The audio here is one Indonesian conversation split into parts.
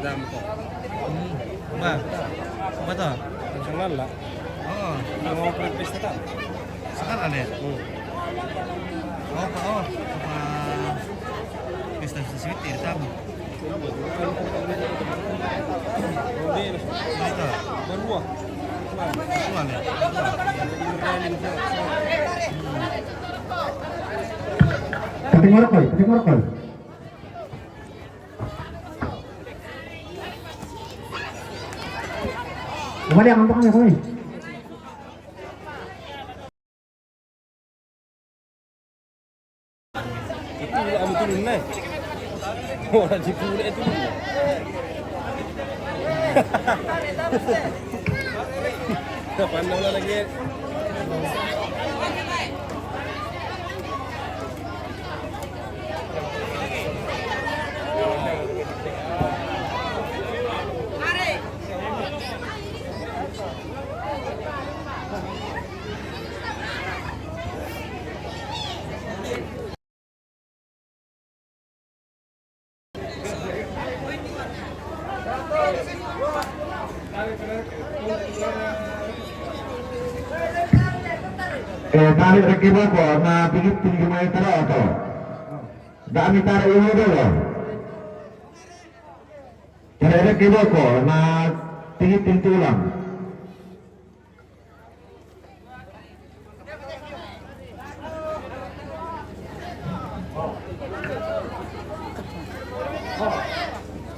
dalam to. Ba? Ba to? Nasional lah. Oo. Mau prepes ta. Sekarang ada ya? Oh, Pak. Oh. Pesta sweet ya, tamu. Nah, itu. Berdua. Tuan ya? Pakai morokol. Kembali yang untuk kami. Itu am turun naik. Orang Jepun itu. Pandang lagi. Tarik rekibo ko na tinggi may tara ato. Dami tarik iwo dulu. Tarik rekibo ko na tinggi tulang.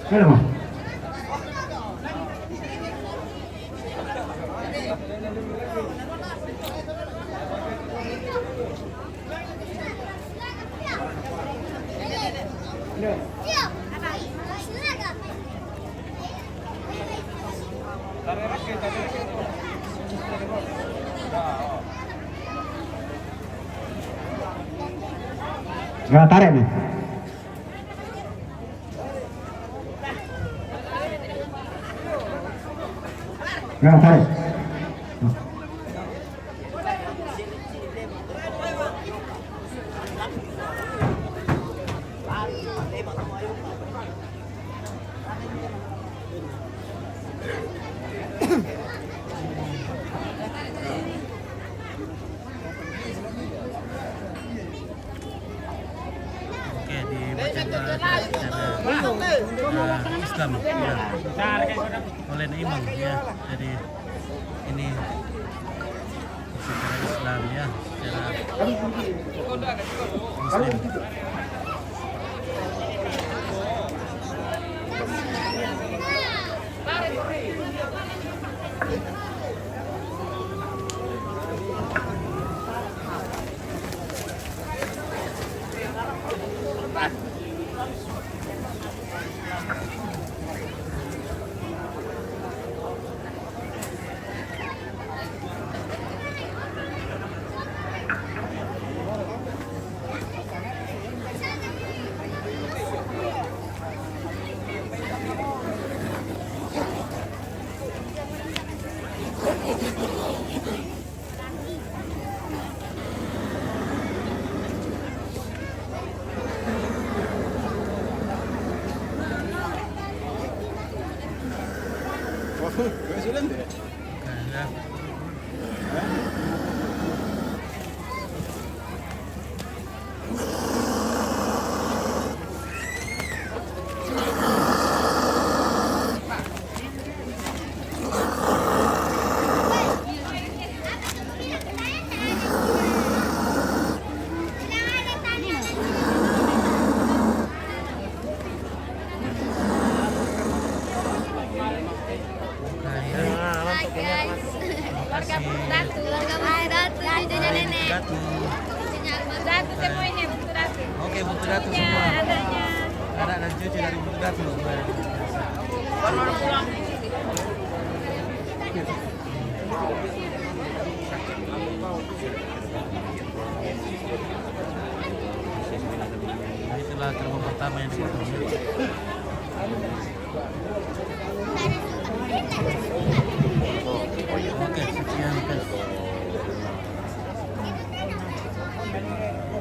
Kenapa? Nggak tarik nih. Nggak tarik. Oke, dibaca secara Islam ya. Oleh imam ya. Jadi ini secara Islam ya, secara Muslim. Oke, butuh datu semua. Ada dan cucu dari butuh datu. Itulah gerbang pertama yang ditutup. Oke, sekian guys.